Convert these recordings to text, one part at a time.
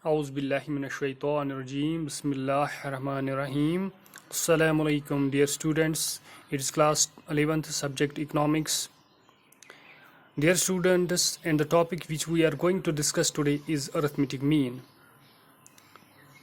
A'udhu billahi minash shaitanir rajim. Bismillahir rahmanir rahim. Assalamu alaikum, dear students. It is class 11th subject economics. Dear students, and the topic which we are going to discuss today is arithmetic mean.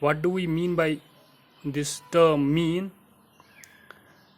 what do we mean by this term mean?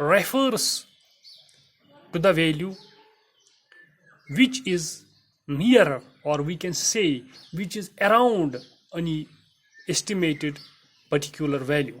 refers to the value which is nearer, or we can say which is around any estimated particular value.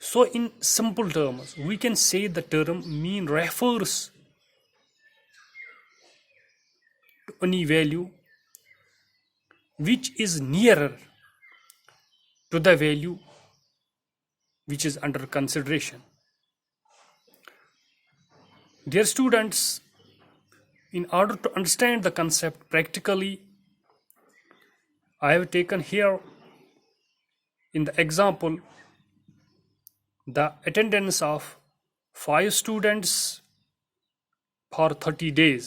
so in simple terms we can say the term mean refers to any value which is nearer to the value which is under consideration. Dear students, in order to understand the concept practically, I have taken here in the example the attendance of 5 students for 30 days.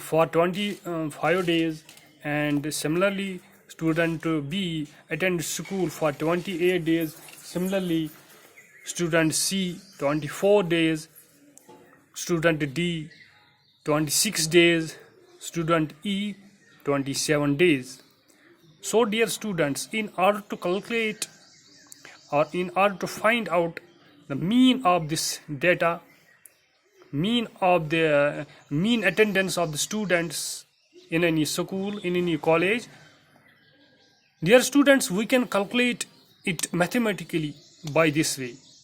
for 25 days, and similarly student B attended school for 28 days, similarly student C 24 days, student D 26 days, student E 27 days. So dear students, in order to calculate or in order to find out the mean of this data, mean of the mean attendance of the students in any school, in any college, dear students, we can calculate it mathematically by this way.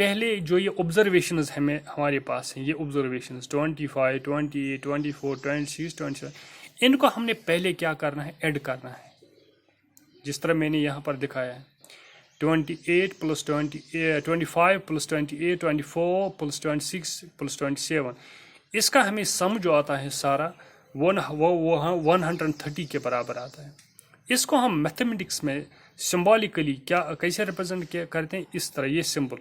پہلے جو یہ observations ہمارے پاس ہیں، یہ observations 25 28 24 26 27، ان کو ہم نے پہلے کیا کرنا ہے، ایڈ کرنا ہے، جس طرح میں نے یہاں پر دکھایا ہے 28 + 25 + 28 24 + 26 + 27، اس کا ہمیں سم جو آتا ہے سارا وہ 130 کے برابر آتا ہے۔ اس کو ہم میتھمیٹکس میں سمبولیکلی کیسے ریپرزینٹ کرتے ہیں، اس طرح یہ سمبل،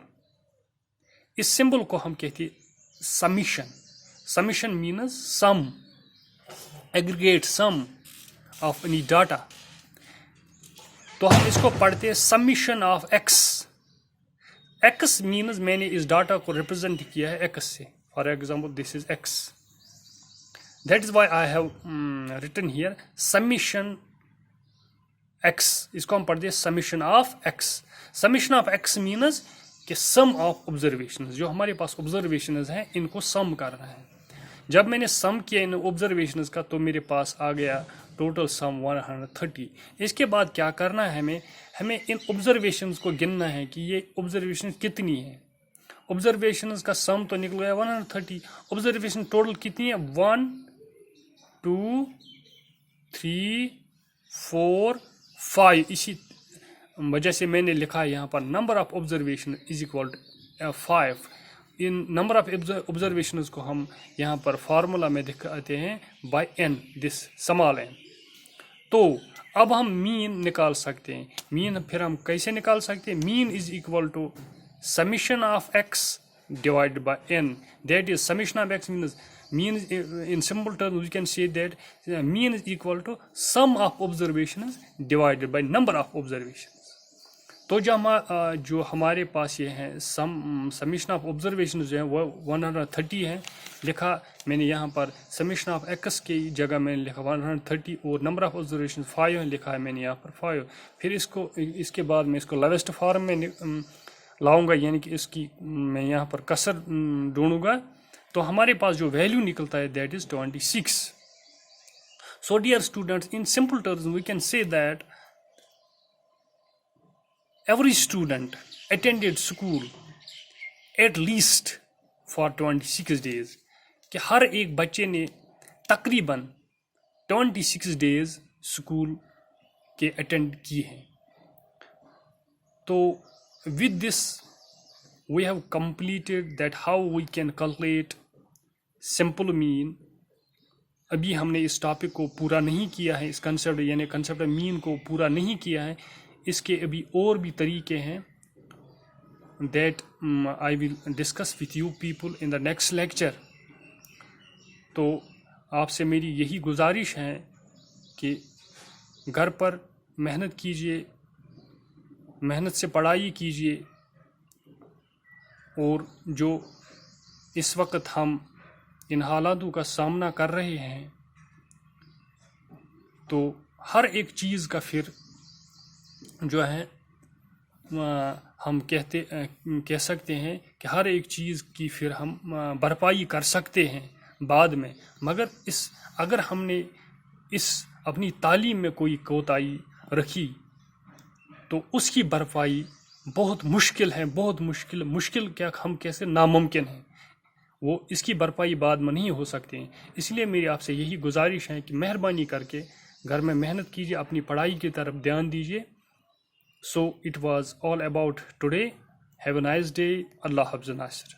اس سمبل کو ہم کہتے ہیں summation. Summation means sum, aggregate sum of any data. تو ہم اس کو پڑھتے ہیں summation of x. X means میں نے اس ڈاٹا کو ریپرزینٹ کیا ہے ایکس سے، for example this is x, that is why I have written here summation x. اس کو ہم پڑھتے ہیں summation of x. Summation of x means کہ سم آف آبزرویشنز، جو ہمارے پاس آبزرویشنز ہیں ان کو سم کرنا ہے۔ جب میں نے سم کیا ان آبزرویشنز کا تو میرے پاس آ گیا ٹوٹل سم 130۔ اس کے بعد کیا کرنا ہے، ہمیں ان آبزرویشنز کو گننا ہے کہ یہ آبزرویشن کتنی ہے۔ آبزرویشنز کا سم تو نکل گیا 130، آبزرویشن ٹوٹل کتنی ہے 1 2 3 4 5۔ اسی وجہ سے میں نے لکھا ہے یہاں پر number of observation is equal to 5۔ ان نمبر آف آبزرویشنز کو ہم یہاں پر فارمولا میں دکھاتے ہیں by n، this small n۔ تو اب ہم مین نکال سکتے ہیں۔ مین پھر ہم کیسے نکال سکتے ہیں، mean is equal to summation of x divide by n، that is summation of x means mean in simple terms we can say that mean is equal to sum of observations divided by number of observations۔ تو جو ہمارے پاس یہ ہیں summation of observation جو ہیں وہ 130 ہیں، لکھا میں نے یہاں پر سمیشن آف ایکس کی جگہ میں نے لکھا 130، اور نمبر آف آبزرویشن 5 لکھا ہے میں نے یہاں پر 5۔ پھر اس کے بعد میں اس کو لویسٹ فارم میں لاؤں گا، یعنی کہ اس کی میں یہاں پر کسر ڈھونڈوں گا، تو ہمارے پاس جو ویلیو نکلتا ہے that is 26۔ So dear students, in simple terms we can say that every student attended school at least for 26 days، کہ ہر ایک بچے نے تقریباً 26 days اسکول کے اٹینڈ کیے ہیں۔ تو with this we have completed that how we can calculate simple mean۔ ابھی ہم نے اس ٹاپک کو پورا نہیں کیا ہے، اس کنسیپٹ یعنی کنسیپٹ مین کو پورا نہیں کیا ہے، اس کے ابھی اور بھی طریقے ہیں that I will discuss with you people in the next lecture. تو آپ سے میری یہی گزارش ہے کہ گھر پر محنت کیجیے، محنت سے پڑھائی کیجیے، اور جو اس وقت ہم ان حالاتوں کا سامنا کر رہے ہیں تو ہر ایک چیز کا پھر جو ہے ہم کہہ سکتے ہیں کہ ہر ایک چیز کی پھر ہم بھرپائی کر سکتے ہیں بعد میں، مگر اگر ہم نے اپنی تعلیم میں کوئی کوتاہی رکھی تو اس کی بھرپائی بہت مشکل ہے، بہت مشکل کیا ہم کیسے ناممکن ہے، وہ اس کی بھرپائی بعد میں نہیں ہو سکتے ہیں۔ اس لیے میری آپ سے یہی گزارش ہے کہ مہربانی کر کے گھر میں محنت کیجیے، اپنی پڑھائی کی طرف دھیان دیجیے۔ So it was all about today. Have a nice day. Allah Habs Nasir.